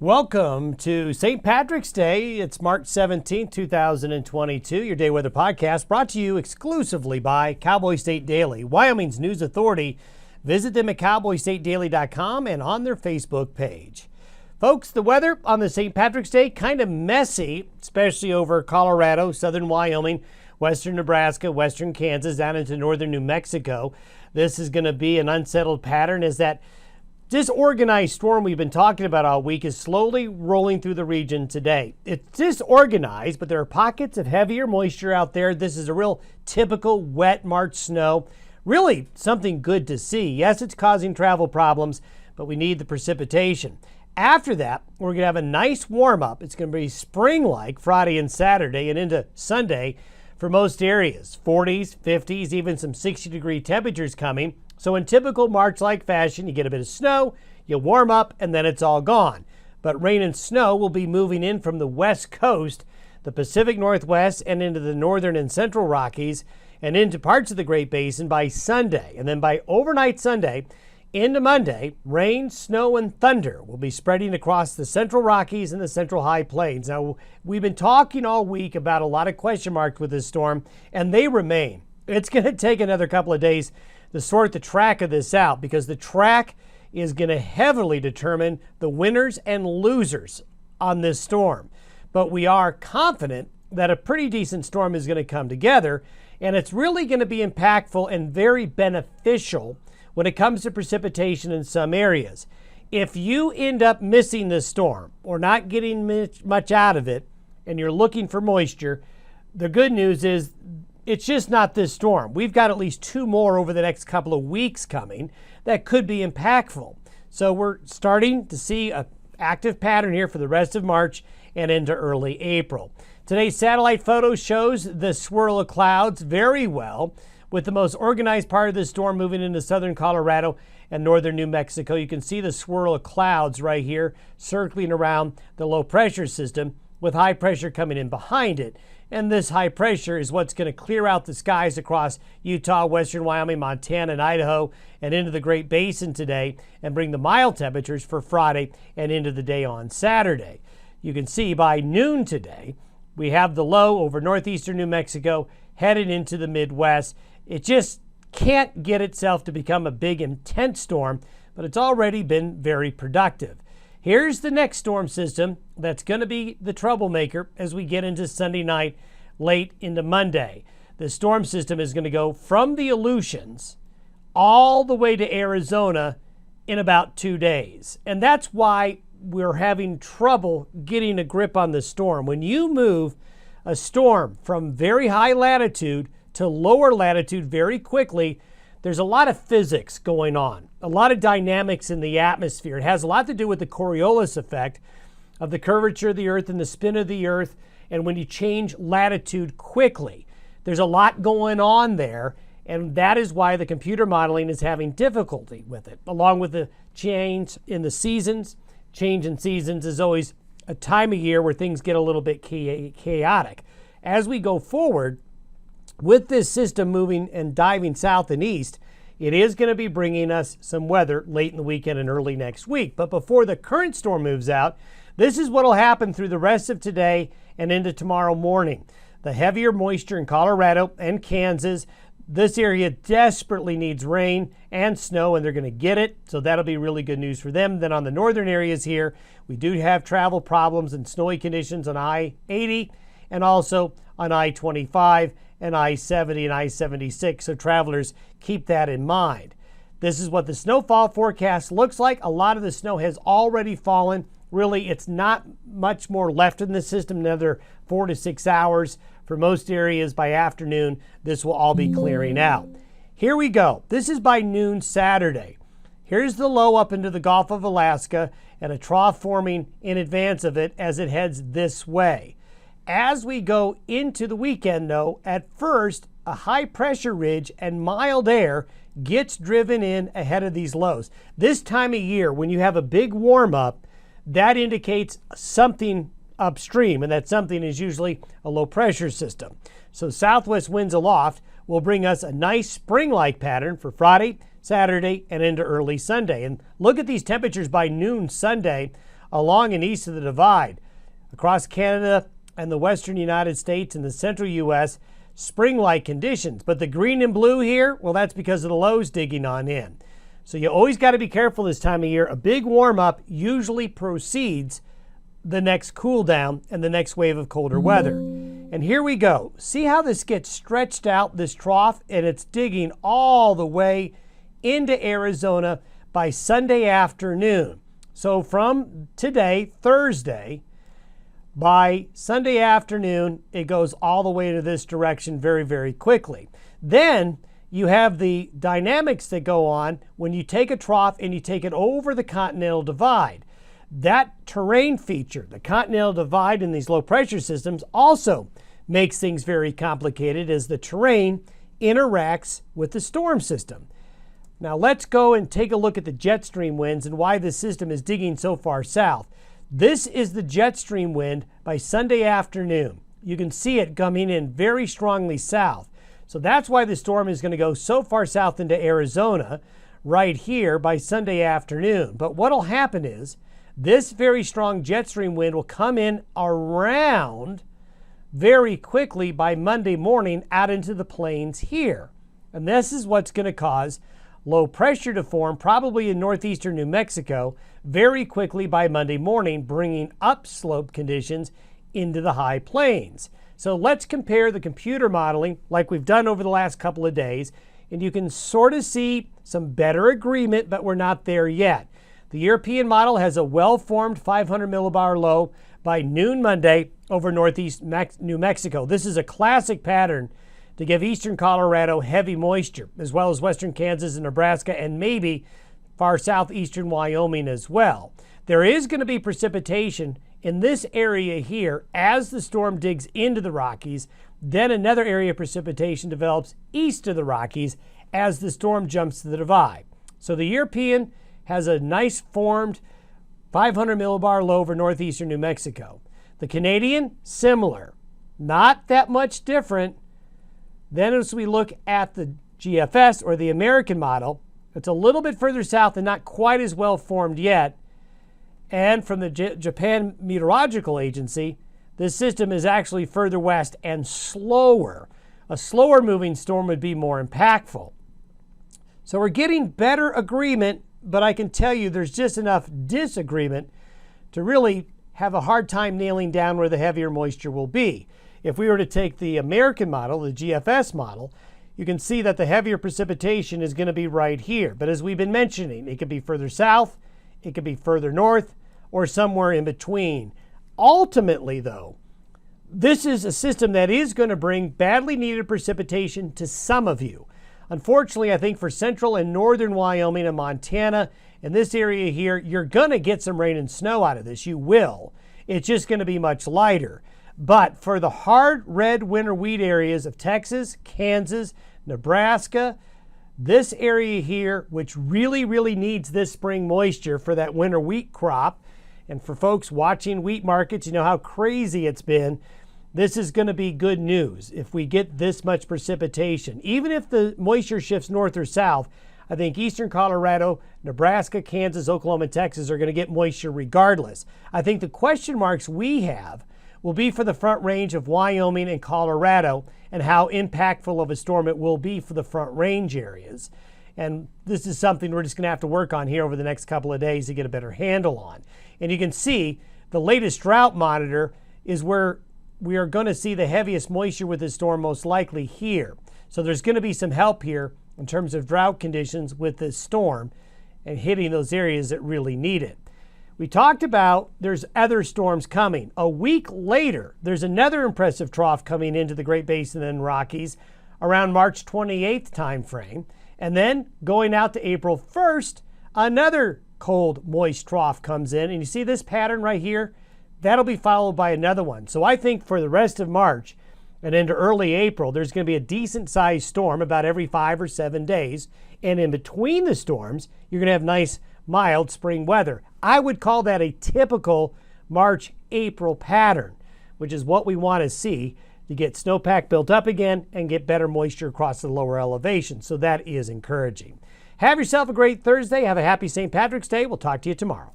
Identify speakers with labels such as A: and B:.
A: Welcome to St. Patrick's Day. It's March 17, 2022. Your Day Weather Podcast brought to you exclusively by Cowboy State Daily, Wyoming's news authority. Visit them at cowboystatedaily.com and on their Facebook page. Folks, the weather on the St. Patrick's Day kind of messy, especially over Colorado, southern Wyoming, western Nebraska, western Kansas, down into northern New Mexico. This is going to be an unsettled pattern as that disorganized storm we've been talking about all week is slowly rolling through the region today. It's disorganized, but there are pockets of heavier moisture out there. This is a real typical wet March snow. Really something good to see. Yes, it's causing travel problems, but we need the precipitation. After that, we're going to have a nice warm up. It's going to be spring-like Friday and Saturday and into Sunday for most areas. 40s, 50s, even some 60-degree temperatures coming. So in typical March-like fashion, you get a bit of snow, you warm up, and then it's all gone. But rain and snow will be moving in from the west coast, the Pacific Northwest, and into the northern and central Rockies, and into parts of the Great Basin by Sunday. And then by overnight Sunday into Monday, rain, snow, and thunder will be spreading across the central Rockies and the central high plains. Now, we've been talking all week about a lot of question marks with this storm, and they remain. It's going to take another couple of days to sort the track of this out, because the track is going to heavily determine the winners and losers on this storm. But we are confident that a pretty decent storm is going to come together, and it's really going to be impactful and very beneficial when it comes to precipitation in some areas. If you end up missing this storm or not getting much out of it and you're looking for moisture, the good news is it's just not this storm. We've got at least two more over the next couple of weeks coming that could be impactful. So we're starting to see an active pattern here for the rest of March and into early April. Today's satellite photo shows the swirl of clouds very well, with the most organized part of the storm moving into southern Colorado and northern New Mexico. You can see the swirl of clouds right here circling around the low pressure system, with high pressure coming in behind it. And this high pressure is what's going to clear out the skies across Utah, western Wyoming, Montana, and Idaho, and into the Great Basin today, and bring the mild temperatures for Friday and into the day on Saturday. You can see by noon today, we have the low over northeastern New Mexico headed into the Midwest. It just can't get itself to become a big, intense storm, but it's already been very productive. Here's the next storm system that's going to be the troublemaker as we get into Sunday night, late into Monday. The storm system is going to go from the Aleutians all the way to Arizona in about 2 days. And that's why we're having trouble getting a grip on the storm. When you move a storm from very high latitude to lower latitude very quickly, there's a lot of physics going on, a lot of dynamics in the atmosphere. It has a lot to do with the Coriolis effect of the curvature of the Earth and the spin of the Earth. And when you change latitude quickly, there's a lot going on there. And that is why the computer modeling is having difficulty with it, along with the change in the seasons. Change in seasons is always a time of year where things get a little bit chaotic. As we go forward, with this system moving and diving south and east, it is going to be bringing us some weather late in the weekend and early next week. But before the current storm moves out, this is what will happen through the rest of today and into tomorrow morning. The heavier moisture in Colorado and Kansas. This area desperately needs rain and snow, and they're going to get it. So that'll be really good news for them. Then on the northern areas here, we do have travel problems and snowy conditions on I-80 and also on I-25 and I-70 and I-76. So travelers, keep that in mind. This is what the snowfall forecast looks like. A lot of the snow has already fallen. Really, it's not much more left in the system, another 4 to 6 hours. For most areas by afternoon, this will all be clearing out. Here we go. This is by noon Saturday. Here's the low up into the Gulf of Alaska and a trough forming in advance of it as it heads this way. As we go into the weekend, though, at first, a high pressure ridge and mild air gets driven in ahead of these lows. This time of year, when you have a big warm up, that indicates something upstream, and that something is usually a low pressure system. So southwest winds aloft will bring us a nice spring-like pattern for Friday, Saturday, and into early Sunday. And look at these temperatures by noon Sunday along and east of the divide. Across Canada and the western United States and the central U.S., spring-like conditions. But the green and blue here, well, that's because of the lows digging on in. So you always got to be careful this time of year. A big warm-up usually precedes the next cool down and the next wave of colder weather. And here we go. See how this gets stretched out, this trough, and it's digging all the way into Arizona by Sunday afternoon. So from today, Thursday, by Sunday afternoon, it goes all the way to this direction very, very quickly. Then you have the dynamics that go on when you take a trough and you take it over the Continental Divide. That terrain feature, the Continental Divide and these low pressure systems, also makes things very complicated as the terrain interacts with the storm system. Now let's go and take a look at the jet stream winds and why this system is digging so far south. This is the jet stream wind by Sunday afternoon. You can see it coming in very strongly south. So that's why the storm is going to go so far south into Arizona right here by Sunday afternoon. But what will happen is this very strong jet stream wind will come in around very quickly by Monday morning out into the plains here. And this is what's going to cause low pressure to form probably in northeastern New Mexico very quickly by Monday morning, bringing upslope conditions into the high plains. So let's compare the computer modeling like we've done over the last couple of days, and you can sort of see some better agreement, but we're not there yet. The European model has a well-formed 500 millibar low by noon Monday over northeast New Mexico. This is a classic pattern to give eastern Colorado heavy moisture, as well as western Kansas and Nebraska, and maybe far southeastern Wyoming as well. There is going to be precipitation in this area here as the storm digs into the Rockies. Then another area of precipitation develops east of the Rockies as the storm jumps to the divide. So the European has a nice formed 500 millibar low over northeastern New Mexico. The Canadian, similar. Not that much different. Then as we look at the GFS or the American model, it's a little bit further south and not quite as well formed yet. And from the Japan Meteorological Agency, this system is actually further west and slower. A slower moving storm would be more impactful. So we're getting better agreement, but I can tell you there's just enough disagreement to really have a hard time nailing down where the heavier moisture will be. If we were to take the American model, the GFS model, you can see that the heavier precipitation is going to be right here. But as we've been mentioning, it could be further south, it could be further north, or somewhere in between. Ultimately, though, this is a system that is going to bring badly needed precipitation to some of you. Unfortunately, I think for central and northern Wyoming and Montana, in this area here, you're going to get some rain and snow out of this. You will. It's just going to be much lighter. But for the hard red winter wheat areas of Texas, Kansas, Nebraska, this area here, which really, really needs this spring moisture for that winter wheat crop, and for folks watching wheat markets, you know how crazy it's been. This is going to be good news if we get this much precipitation. Even if the moisture shifts north or south, I think eastern Colorado, Nebraska, Kansas, Oklahoma, and Texas are going to get moisture regardless. I think the question marks we have will be for the front range of Wyoming and Colorado and how impactful of a storm it will be for the front range areas. And this is something we're just going to have to work on here over the next couple of days to get a better handle on. And you can see the latest drought monitor is where we are going to see the heaviest moisture with this storm most likely here. So there's going to be some help here in terms of drought conditions with this storm and hitting those areas that really need it. We talked about there's other storms coming. A week later, there's another impressive trough coming into the Great Basin and Rockies around March 28th timeframe. And then going out to April 1st, another cold, moist trough comes in. And you see this pattern right here? That'll be followed by another one. So I think for the rest of March and into early April, there's going to be a decent sized storm about every 5 or 7 days. And in between the storms, you're going to have nice, mild spring weather. I would call that a typical March-April pattern, which is what we want to see to get snowpack built up again and get better moisture across the lower elevation. So that is encouraging. Have yourself a great Thursday. Have a happy St. Patrick's Day. We'll talk to you tomorrow.